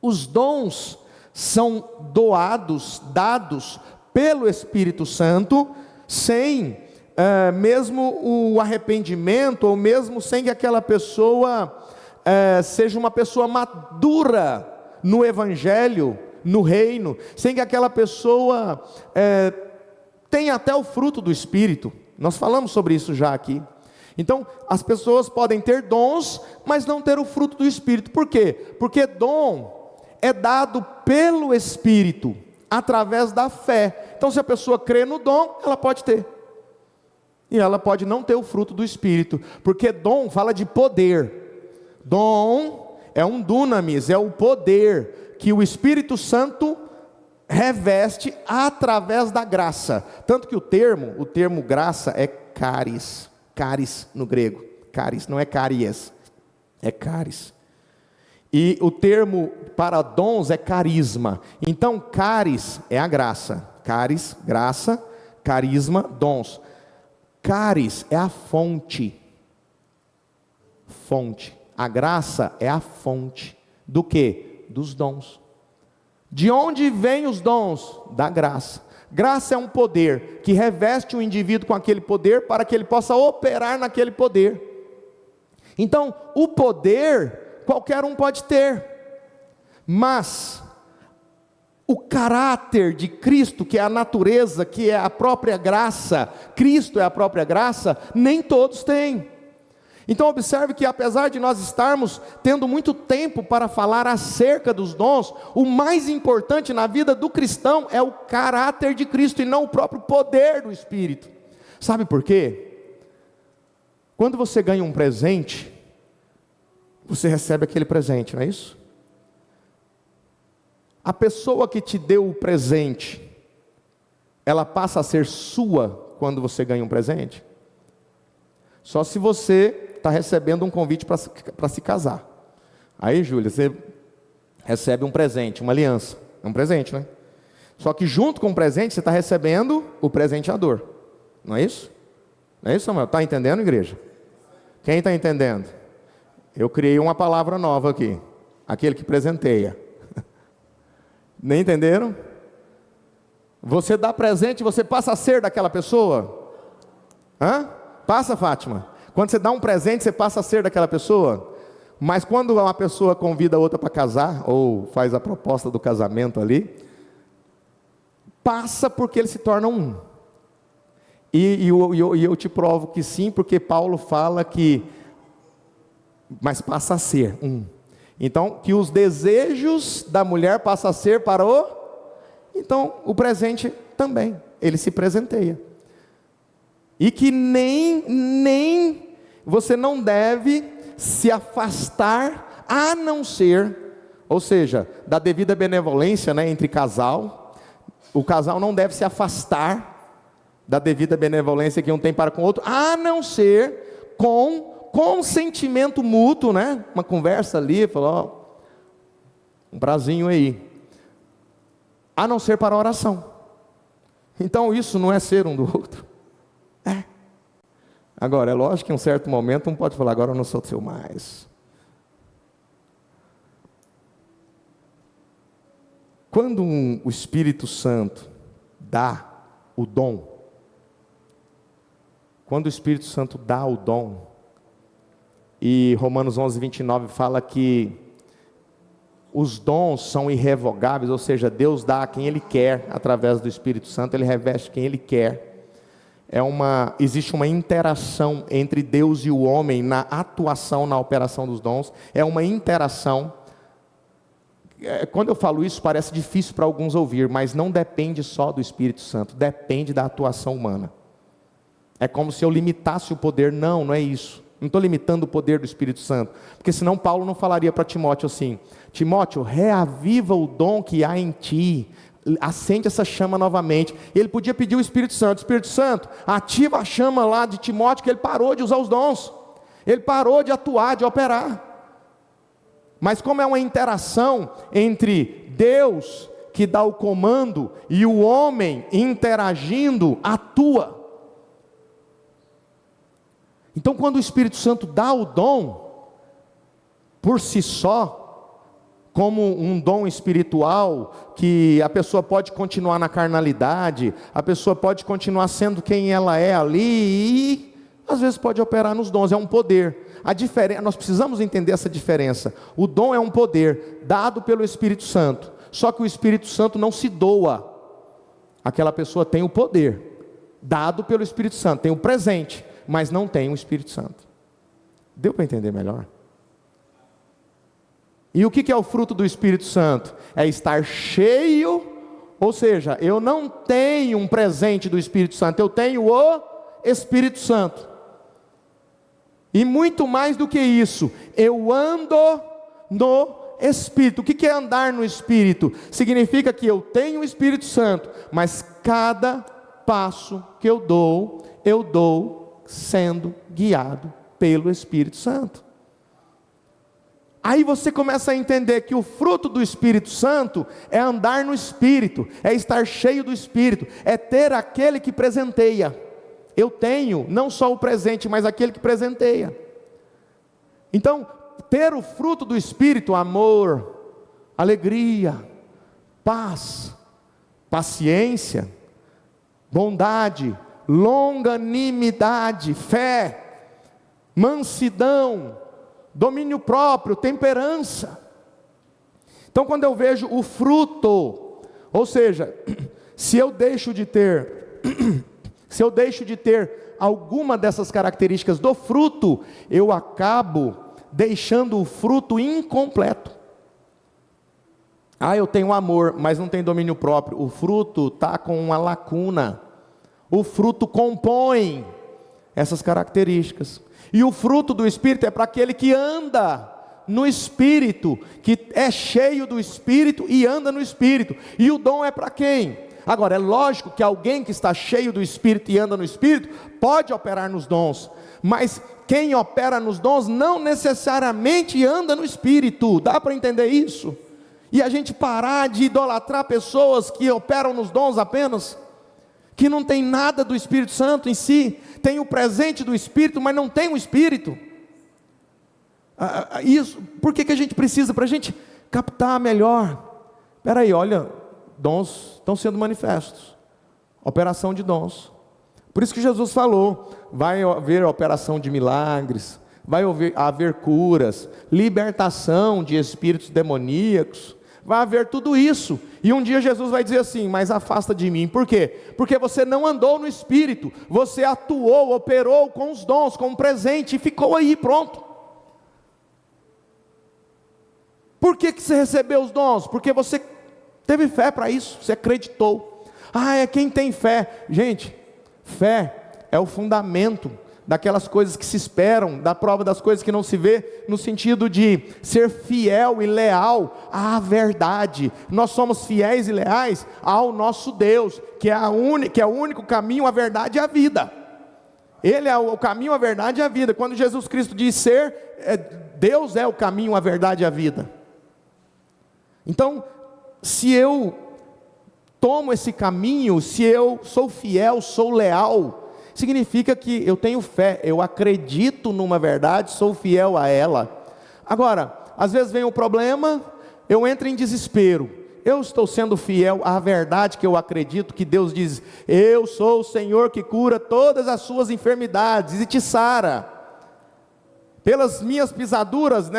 os dons são doados, dados pelo Espírito Santo, sem mesmo o arrependimento, ou mesmo sem que aquela pessoa seja uma pessoa madura no Evangelho, no reino, sem que aquela pessoa tenha até o fruto do Espírito. Nós falamos sobre isso já aqui. Então, as pessoas podem ter dons, mas não ter o fruto do Espírito. Por quê? Porque dom é dado pelo Espírito, através da fé. Então, se a pessoa crê no dom, ela pode ter. E ela pode não ter o fruto do Espírito, porque dom fala de poder. Dom é um dunamis, é o poder que o Espírito Santo reveste através da graça. Tanto que o termo graça é caris. Caris no grego. Caris, não é caries, é caris. E o termo para dons é carisma. Então, caris é a graça. Caris, graça, carisma, dons. Caris é a fonte. Fonte. A graça é a fonte. Do quê? Dos dons. De onde vêm os dons? Da graça. Graça é um poder que reveste o indivíduo com aquele poder para que ele possa operar naquele poder. Então, o poder qualquer um pode ter, mas o caráter de Cristo, que é a natureza, que é a própria graça, Cristo é a própria graça, nem todos têm. Então observe que apesar de nós estarmos tendo muito tempo para falar acerca dos dons, o mais importante na vida do cristão é o caráter de Cristo e não o próprio poder do Espírito. Sabe por quê? Quando você ganha um presente, você recebe aquele presente, não é isso? A pessoa que te deu o presente, ela passa a ser sua quando você ganha um presente? Só se você está recebendo um convite para se casar. Aí, Júlia, você recebe um presente, uma aliança. É um presente, né? Só que junto com o presente, você está recebendo o presenteador. Não é isso? Não é isso, Samuel? Está entendendo, igreja? Quem está entendendo? Eu criei uma palavra nova aqui. Aquele que presenteia. Nem entenderam? Você dá presente, você passa a ser daquela pessoa? Hã? Passa, Fátima? Quando você dá um presente, você passa a ser daquela pessoa? Mas quando uma pessoa convida a outra para casar, ou faz a proposta do casamento ali, passa porque eles se tornam um. E eu te provo que sim, porque Paulo fala que, mas passa a ser um. Então, que os desejos da mulher passam a ser para o... Então, o presente também, ele se presenteia. E que nem você não deve se afastar, a não ser, ou seja, da devida benevolência, né, entre casal. O casal não deve se afastar da devida benevolência que um tem para com o outro, a não ser com consentimento mútuo, né? Uma conversa ali, falou, ó, um prazinho aí. A não ser para a oração. Então isso não é ser um do outro. É. Agora, é lógico que em um certo momento um pode falar, agora eu não sou seu mais. Quando o Espírito Santo dá o dom, quando o Espírito Santo dá o dom, e Romanos 11, 29 fala que os dons são irrevogáveis, ou seja, Deus dá a quem Ele quer, através do Espírito Santo, Ele reveste quem Ele quer. Existe uma interação entre Deus e o homem na atuação, na operação dos dons. É uma interação. Quando eu falo isso parece difícil para alguns ouvir, mas não depende só do Espírito Santo, depende da atuação humana. É como se eu limitasse o poder. Não é isso. Não estou limitando o poder do Espírito Santo, porque senão Paulo não falaria para Timóteo assim, Timóteo, reaviva o dom que há em ti, acende essa chama novamente. Ele podia pedir o Espírito Santo, ativa a chama lá de Timóteo, que ele parou de usar os dons, ele parou de atuar, de operar. Mas como é uma interação entre Deus, que dá o comando, e o homem interagindo, atua. Então quando o Espírito Santo dá o dom, por si só, como um dom espiritual, que a pessoa pode continuar na carnalidade, a pessoa pode continuar sendo quem ela é ali, e às vezes pode operar nos dons, é um poder. Nós precisamos entender essa diferença. O dom é um poder dado pelo Espírito Santo, só que o Espírito Santo não se doa. Aquela pessoa tem o poder dado pelo Espírito Santo, tem o presente, mas não têm o Espírito Santo. Deu para entender melhor? E o que é o fruto do Espírito Santo? É estar cheio, ou seja, eu não tenho um presente do Espírito Santo, eu tenho o Espírito Santo. E muito mais do que isso, eu ando no Espírito. O que é andar no Espírito? Significa que eu tenho o Espírito Santo, mas cada passo que eu dou sendo guiado pelo Espírito Santo. Aí você começa a entender que o fruto do Espírito Santo é andar no Espírito, é estar cheio do Espírito, é ter aquele que presenteia. Eu tenho não só o presente, mas aquele que presenteia. Então, ter o fruto do Espírito, amor, alegria, paz, paciência, bondade, longanimidade, fé, mansidão, domínio próprio, temperança. Então, quando eu vejo o fruto, ou seja, se eu deixo de ter alguma dessas características do fruto, eu acabo deixando o fruto incompleto. Eu tenho amor, mas não tenho domínio próprio. O fruto está com uma lacuna. O fruto compõe essas características. E o fruto do Espírito é para aquele que anda no Espírito, que é cheio do Espírito e anda no Espírito. E o dom é para quem? Agora, é lógico que alguém que está cheio do Espírito e anda no Espírito, pode operar nos dons, mas quem opera nos dons não necessariamente anda no Espírito. Dá para entender isso? E a gente parar de idolatrar pessoas que operam nos dons apenas, que não tem nada do Espírito Santo em si, tem o presente do Espírito, mas não tem o Espírito. Isso, por que a gente precisa? Para a gente captar melhor. Espera aí, olha, dons estão sendo manifestos, operação de dons. Por isso que Jesus falou, vai haver operação de milagres, vai haver curas, libertação de espíritos demoníacos, vai haver tudo isso. E um dia Jesus vai dizer assim, mas afasta de mim. Por quê? Porque você não andou no Espírito, você atuou, operou com os dons, com um presente, e ficou aí, pronto. Por que você recebeu os dons? Porque você teve fé para isso, você acreditou. É quem tem fé. Gente, fé é o fundamento daquelas coisas que se esperam, da prova das coisas que não se vê, no sentido de ser fiel e leal à verdade. Nós somos fiéis e leais ao nosso Deus, que é o único caminho, a verdade e a vida. Ele é o caminho, a verdade e a vida. Quando Jesus Cristo diz Deus é o caminho, a verdade e a vida. Então, se eu tomo esse caminho, se eu sou fiel, sou leal, significa que eu tenho fé, eu acredito numa verdade, sou fiel a ela. Agora, às vezes vem um problema, eu entro em desespero. Eu estou sendo fiel à verdade que eu acredito, que Deus diz, eu sou o Senhor que cura todas as suas enfermidades e te sara. Pelas minhas pisaduras,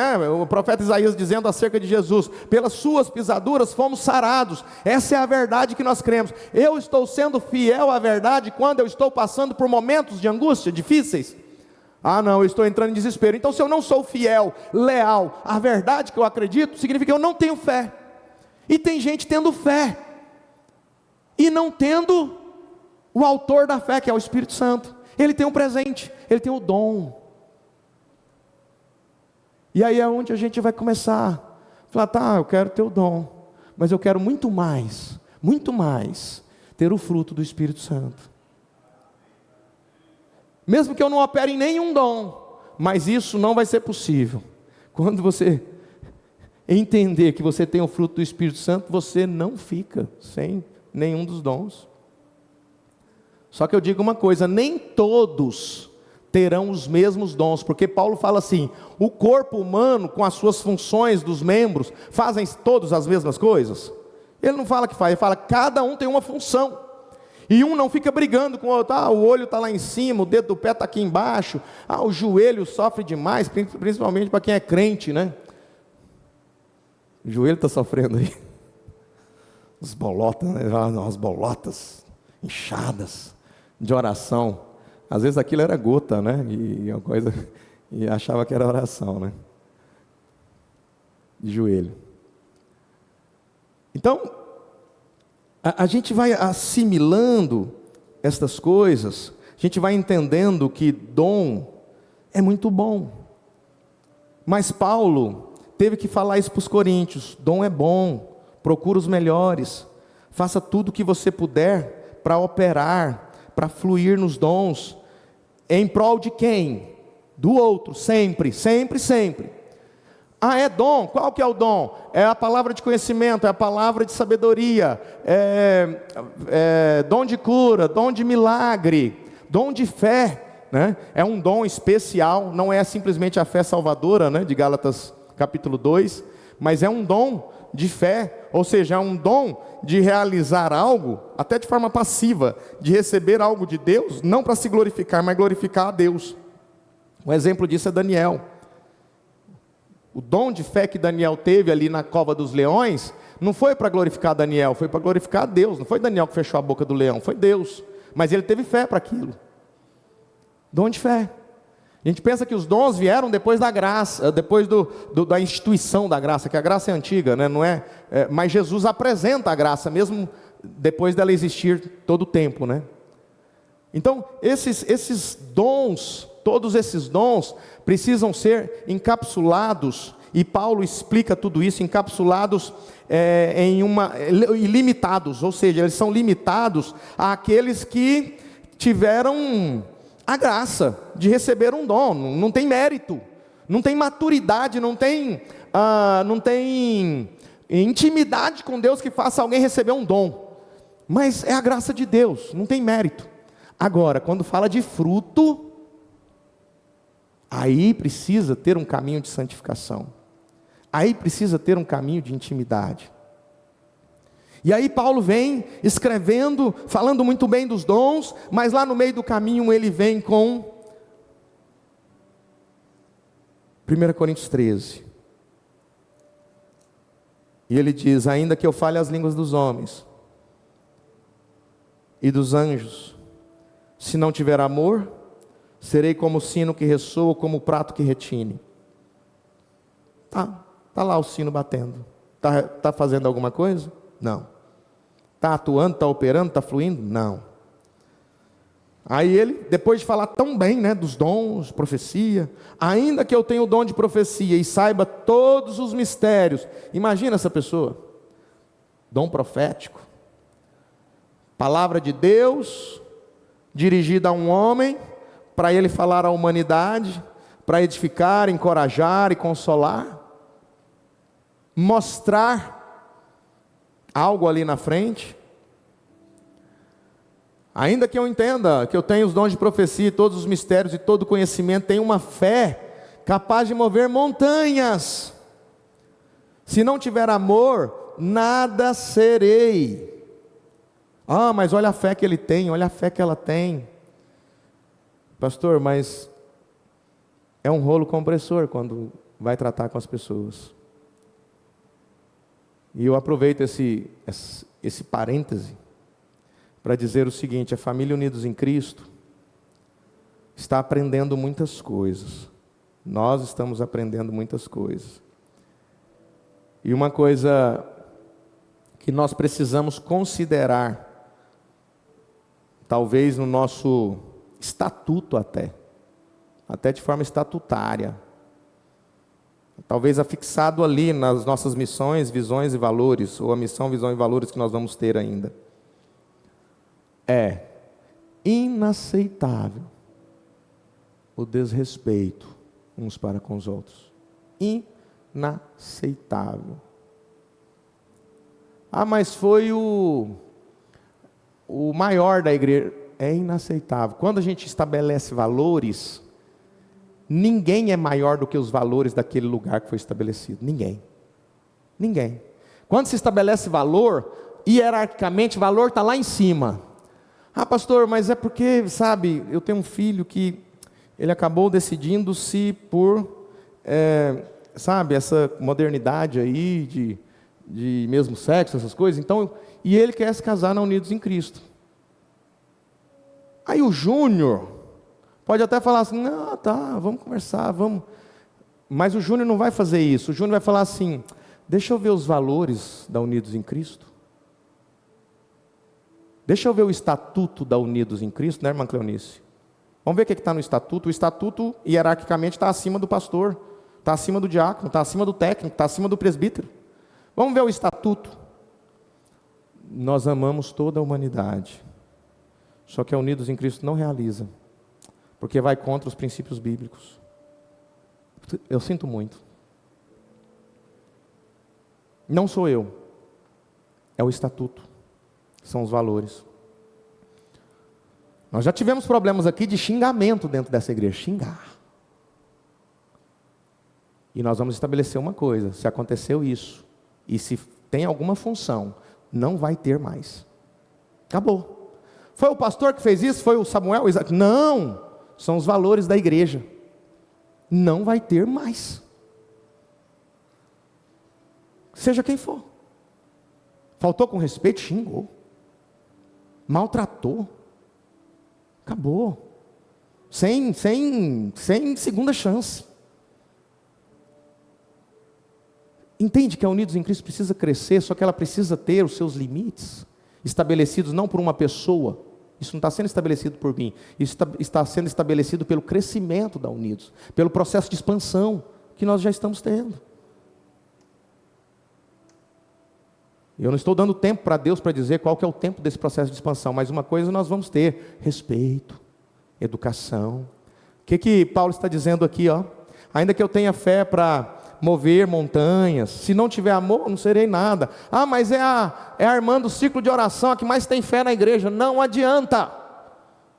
o profeta Isaías dizendo acerca de Jesus, pelas suas pisaduras fomos sarados. Essa é a verdade que nós cremos. Eu estou sendo fiel à verdade quando eu estou passando por momentos de angústia difíceis? Não, eu estou entrando em desespero. Então, se eu não sou fiel, leal à verdade que eu acredito, significa que eu não tenho fé. E tem gente tendo fé e não tendo o autor da fé, que é o Espírito Santo. Ele tem um presente, ele tem o dom. E aí é onde a gente vai começar a falar, eu quero ter o dom, mas eu quero muito mais, ter o fruto do Espírito Santo. Mesmo que eu não opere em nenhum dom, mas isso não vai ser possível. Quando você entender que você tem o fruto do Espírito Santo, você não fica sem nenhum dos dons. Só que eu digo uma coisa, nem todos terão os mesmos dons, porque Paulo fala assim, o corpo humano com as suas funções dos membros, fazem todos as mesmas coisas? Ele não fala que faz, ele fala que cada um tem uma função, e um não fica brigando com o outro, o olho está lá em cima, o dedo do pé está aqui embaixo, o joelho sofre demais, principalmente para quem é crente, o joelho está sofrendo aí, as bolotas inchadas de oração. Às vezes aquilo era gota, né? E uma coisa, e achava que era oração, né? De joelho. Então, a gente vai assimilando estas coisas, a gente vai entendendo que dom é muito bom. Mas Paulo teve que falar isso para os coríntios: dom é bom, procura os melhores, faça tudo o que você puder para operar, para fluir nos dons, em prol de quem? Do outro, sempre, sempre, sempre. Ah, é dom? Qual que é o dom? É a palavra de conhecimento, é a palavra de sabedoria, é dom de cura, dom de milagre, dom de fé, né? É um dom especial, não é simplesmente a fé salvadora, né, de Gálatas capítulo 2, mas é um dom de fé, ou seja, é um dom de realizar algo, até de forma passiva, de receber algo de Deus, não para se glorificar, mas glorificar a Deus. Um exemplo disso é Daniel. O dom de fé que Daniel teve ali na cova dos leões, não foi para glorificar Daniel, foi para glorificar a Deus. Não foi Daniel que fechou a boca do leão, foi Deus. Mas ele teve fé para aquilo. Dom de fé. A gente pensa que os dons vieram depois da graça, depois da instituição da graça, que a graça é antiga, né? Não é, mas Jesus apresenta a graça, mesmo depois dela existir todo o tempo, né? Então, esses dons, todos esses dons, precisam ser encapsulados, e Paulo explica tudo isso, encapsulados ilimitados, ou seja, eles são limitados àqueles que tiveram a graça de receber um dom. Não tem mérito, não tem maturidade, não tem intimidade com Deus que faça alguém receber um dom, mas é a graça de Deus, não tem mérito. Agora, quando fala de fruto, aí precisa ter um caminho de santificação, aí precisa ter um caminho de intimidade. E aí Paulo vem escrevendo, falando muito bem dos dons, mas lá no meio do caminho ele vem com 1 Coríntios 13. E ele diz: ainda que eu fale as línguas dos homens e dos anjos, se não tiver amor, serei como o sino que ressoa, como o prato que retine. Tá lá o sino batendo. Tá fazendo alguma coisa? Não. Está atuando, está operando, está fluindo? Não. Aí ele, depois de falar tão bem, né, dos dons, profecia, ainda que eu tenha o dom de profecia e saiba todos os mistérios, imagina essa pessoa, dom profético, palavra de Deus, dirigida a um homem, para ele falar à humanidade, para edificar, encorajar e consolar, mostrar algo ali na frente. Ainda que eu entenda que eu tenho os dons de profecia, todos os mistérios e todo o conhecimento, tenho uma fé capaz de mover montanhas. Se não tiver amor, nada serei. Ah, mas olha a fé que ele tem, olha a fé que ela tem. Pastor, mas é um rolo compressor quando vai tratar com as pessoas. E eu aproveito esse parêntese para dizer o seguinte: a família Unidos em Cristo está aprendendo muitas coisas. Nós estamos aprendendo muitas coisas. E uma coisa que nós precisamos considerar, talvez no nosso estatuto até de forma estatutária, talvez afixado ali nas nossas missões, visões e valores, ou a missão, visão e valores que nós vamos ter ainda. É inaceitável o desrespeito uns para com os outros. Inaceitável. Ah, mas foi o maior da igreja. É inaceitável. Quando a gente estabelece valores, ninguém é maior do que os valores daquele lugar que foi estabelecido. Ninguém. Quando se estabelece valor, hierarquicamente, valor está lá em cima. Ah, pastor, mas é porque, sabe, eu tenho um filho que ele acabou decidindo-se por, sabe, essa modernidade aí de mesmo sexo, essas coisas. Então, e ele quer se casar na Unidos em Cristo. Aí o Júnior, Pode até falar assim, não, tá, vamos conversar, vamos. Mas o Júnior não vai fazer isso. O Júnior vai falar assim, deixa eu ver os valores da Unidos em Cristo. Deixa eu ver o estatuto da Unidos em Cristo, né, irmã Cleonice? Vamos ver o que está no estatuto. O estatuto, hierarquicamente, está acima do pastor, está acima do diácono, está acima do técnico, está acima do presbítero. Vamos ver o estatuto. Nós amamos toda a humanidade. Só que a Unidos em Cristo não realiza, porque vai contra os princípios bíblicos. Eu sinto muito. Não sou eu, é o estatuto, são os valores. Nós já tivemos problemas aqui de xingamento dentro dessa igreja, xingar. E nós vamos estabelecer uma coisa, se aconteceu isso, e se tem alguma função, não vai ter mais. Acabou. Foi o pastor que fez isso? Foi o Samuel? Não, são os valores da igreja. Não vai ter mais. Seja quem for. Faltou com respeito, xingou. Maltratou. Acabou. Sem segunda chance. Entende que a Unidos em Cristo precisa crescer, só que ela precisa ter os seus limites estabelecidos não por uma pessoa. Isso não está sendo estabelecido por mim. Isso está sendo estabelecido pelo crescimento da Unidos, pelo processo de expansão que nós já estamos tendo. Eu não estou dando tempo para Deus para dizer qual que é o tempo desse processo de expansão, mas uma coisa nós vamos ter: respeito, educação. O que Paulo está dizendo aqui? Ainda que eu tenha fé para mover montanhas, se não tiver amor, não serei nada. Mas é a irmã do ciclo de oração a que mais tem fé na igreja. Não adianta.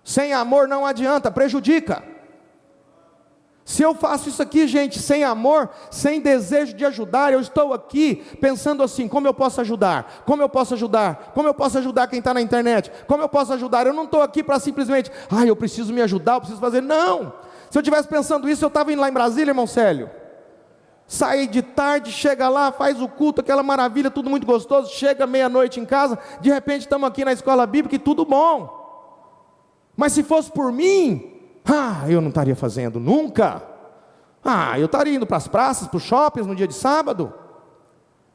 Sem amor não adianta, prejudica. Se eu faço isso aqui, gente, sem amor, sem desejo de ajudar, eu estou aqui pensando assim, como eu posso ajudar? Como eu posso ajudar? Como eu posso ajudar quem está na internet? Como eu posso ajudar? Eu não estou aqui para simplesmente, eu preciso me ajudar, eu preciso fazer. Não! Se eu estivesse pensando isso, eu estava indo lá em Brasília, irmão Célio. Sai de tarde, chega lá, faz o culto, aquela maravilha, tudo muito gostoso, chega meia-noite em casa, de repente estamos aqui na escola bíblica e tudo bom. Mas se fosse por mim, eu não estaria fazendo nunca. Eu estaria indo para as praças, para os shoppings no dia de sábado.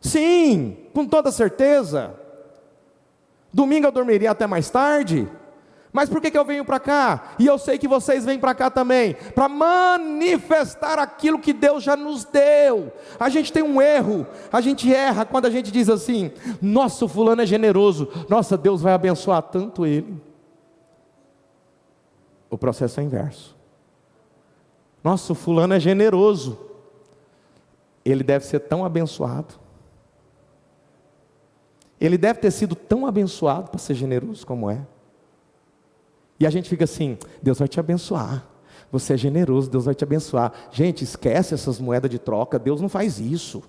Sim, com toda certeza. Domingo eu dormiria até mais tarde. Mas por que eu venho para cá? E eu sei que vocês vêm para cá também, para manifestar aquilo que Deus já nos deu. A gente tem um erro, a gente erra quando a gente diz assim: nossa, o fulano é generoso, nossa, Deus vai abençoar tanto ele. O processo é inverso. Nossa, o fulano é generoso, ele deve ser tão abençoado. Ele deve ter sido tão abençoado para ser generoso como é. E a gente fica assim: Deus vai te abençoar, você é generoso, Deus vai te abençoar. Gente, esquece essas moedas de troca, Deus não faz isso.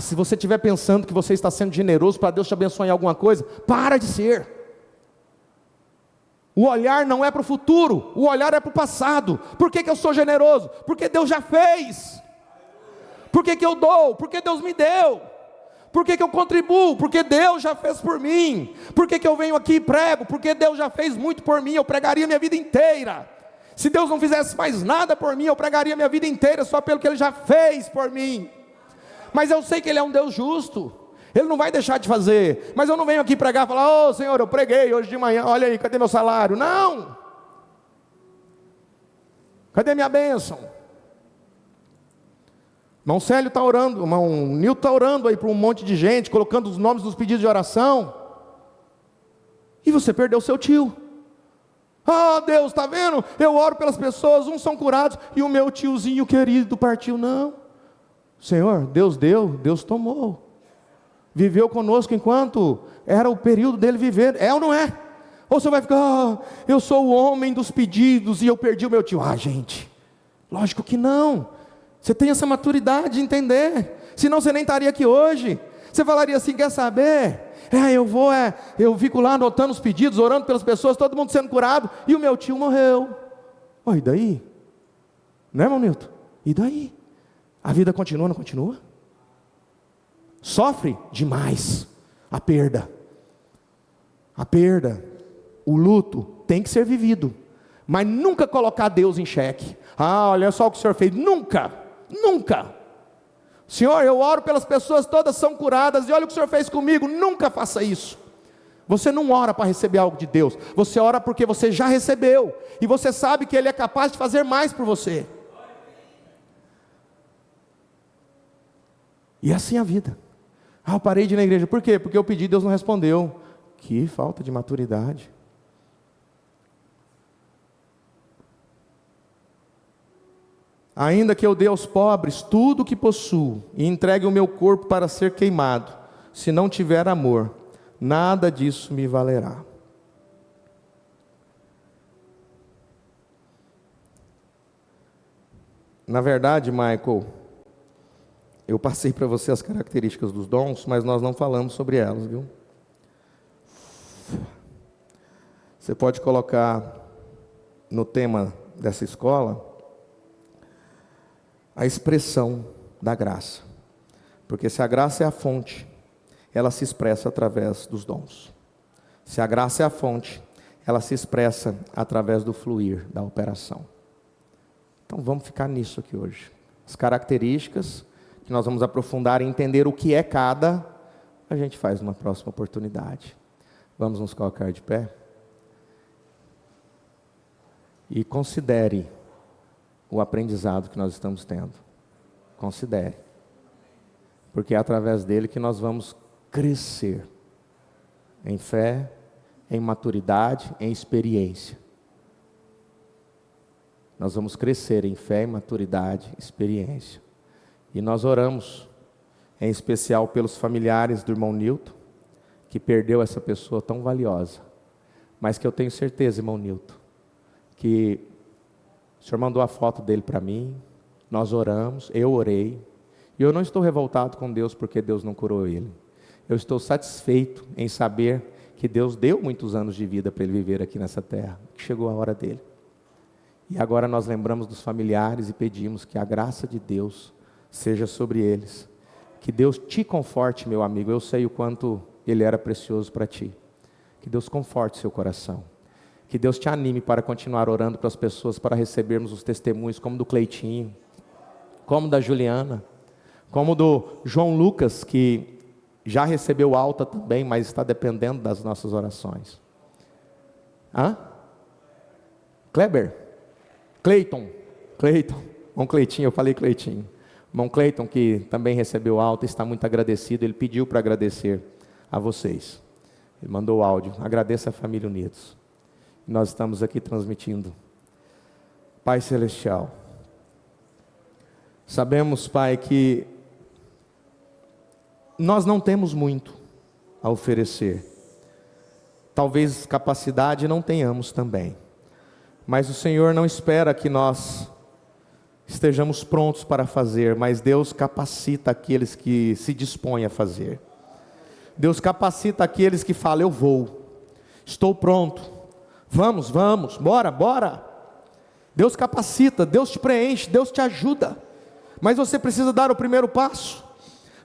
Se você estiver pensando que você está sendo generoso para Deus te abençoar em alguma coisa, para de ser. O olhar não é para o futuro, o olhar é para o passado. Por que eu sou generoso? Porque Deus já fez. Por que eu dou? Porque Deus me deu. Por que eu contribuo? Porque Deus já fez por mim. Por que eu venho aqui e prego? Porque Deus já fez muito por mim, eu pregaria minha vida inteira. Se Deus não fizesse mais nada por mim, eu pregaria minha vida inteira só pelo que Ele já fez por mim. Mas eu sei que Ele é um Deus justo, Ele não vai deixar de fazer. Mas eu não venho aqui pregar e falar: Senhor, eu preguei hoje de manhã, olha aí, cadê meu salário? Não! Cadê minha bênção? Irmão Célio está orando, irmão Nilton está orando aí para um monte de gente, colocando os nomes dos pedidos de oração. E você perdeu seu tio. Deus, está vendo? Eu oro pelas pessoas, uns são curados, e o meu tiozinho querido partiu. Não. Senhor, Deus deu, Deus tomou. Viveu conosco enquanto era o período dele viver. É ou não é? Ou você vai ficar: eu sou o homem dos pedidos e eu perdi o meu tio. Gente, lógico que não. Você tem essa maturidade de entender, senão você nem estaria aqui hoje. Você falaria assim: quer saber? Eu fico lá anotando os pedidos, orando pelas pessoas, todo mundo sendo curado, e o meu tio morreu. E daí? Não é, irmão Nilton? E daí? A vida continua, não continua? Sofre demais a perda, o luto tem que ser vivido. mas nunca colocar Deus em xeque. Olha só o que o Senhor fez. Nunca, nunca. Senhor, eu oro pelas pessoas, todas são curadas, e olha o que o Senhor fez comigo. Nunca faça isso. Você não ora para receber algo de Deus, você ora porque você já recebeu, e você sabe que Ele é capaz de fazer mais por você. E assim a vida. Eu parei de ir na igreja, por quê? Porque eu pedi, Deus não respondeu. Que falta de maturidade. Ainda que eu dê aos pobres tudo o que possuo, e entregue o meu corpo para ser queimado, se não tiver amor, nada disso me valerá. Na verdade, Michael, eu passei para você as características dos dons, mas nós não falamos sobre elas, viu? Você pode colocar no tema dessa escola a expressão da graça, porque se a graça é a fonte, ela se expressa através dos dons. Se a graça é a fonte, ela se expressa através do fluir da operação. Então vamos ficar nisso aqui hoje. As características que nós vamos aprofundar e entender o que é cada, a gente faz numa próxima oportunidade. Vamos nos colocar de pé? E considere o aprendizado que nós estamos tendo. Considere. Porque é através dele que nós vamos crescer em fé, em maturidade, em experiência. Nós vamos crescer em fé, em maturidade, experiência. E nós oramos, em especial pelos familiares do irmão Nilton, que perdeu essa pessoa tão valiosa. Mas que eu tenho certeza, irmão Nilton, que o Senhor mandou a foto dele para mim, nós oramos, eu orei, e eu não estou revoltado com Deus porque Deus não curou ele. Eu estou satisfeito em saber que Deus deu muitos anos de vida para ele viver aqui nessa terra, que chegou a hora dele. E agora nós lembramos dos familiares e pedimos que a graça de Deus seja sobre eles. Que Deus te conforte, meu amigo, eu sei o quanto ele era precioso para ti. Que Deus conforte seu coração. Que Deus te anime para continuar orando para as pessoas, para recebermos os testemunhos, como do Cleitinho, como da Juliana, como do João Lucas, que já recebeu alta também, mas está dependendo das nossas orações. Kleber? Cleiton. Irmão Cleitinho, eu falei Cleitinho. Irmão Cleiton, que também recebeu alta, está muito agradecido, ele pediu para agradecer a vocês. Ele mandou o áudio, agradeça a família Unidos. Nós estamos aqui transmitindo. Pai Celestial, sabemos, Pai, que nós não temos muito a oferecer. Talvez capacidade não tenhamos também. Mas o Senhor não espera que nós estejamos prontos para fazer, mas Deus capacita aqueles que se dispõem a fazer. Deus capacita aqueles que falam, eu vou, estou pronto. Vamos, bora. Deus capacita, Deus te preenche, Deus te ajuda. Mas você precisa dar o primeiro passo.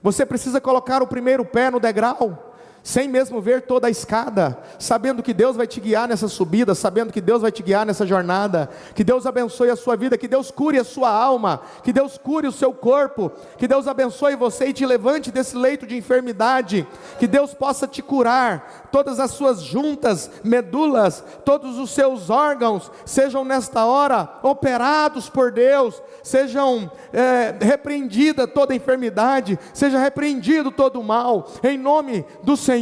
Você precisa colocar o primeiro pé no degrau, sem mesmo ver toda a escada, sabendo que Deus vai te guiar nessa subida, sabendo que Deus vai te guiar nessa jornada. Que Deus abençoe a sua vida, que Deus cure a sua alma, que Deus cure o seu corpo, que Deus abençoe você e te levante desse leito de enfermidade, que Deus possa te curar, todas as suas juntas, medulas, todos os seus órgãos, sejam nesta hora operados por Deus, sejam repreendida toda enfermidade, seja repreendido todo o mal, em nome do Senhor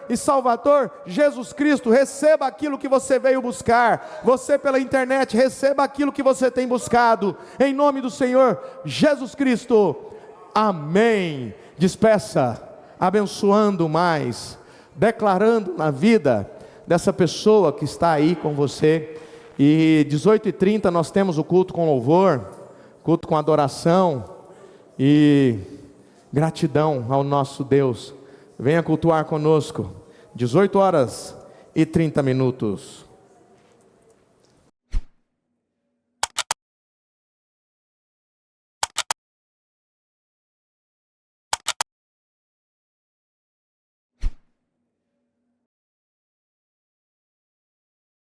e Salvador Jesus Cristo. Receba aquilo que você veio buscar. Você pela internet, receba aquilo que você tem buscado, em nome do Senhor Jesus Cristo, amém. Despeça, abençoando mais, declarando na vida dessa pessoa que está aí com você. E 18h30 nós temos o culto com louvor, culto com adoração e gratidão ao nosso Deus. Venha cultuar conosco, 18h30.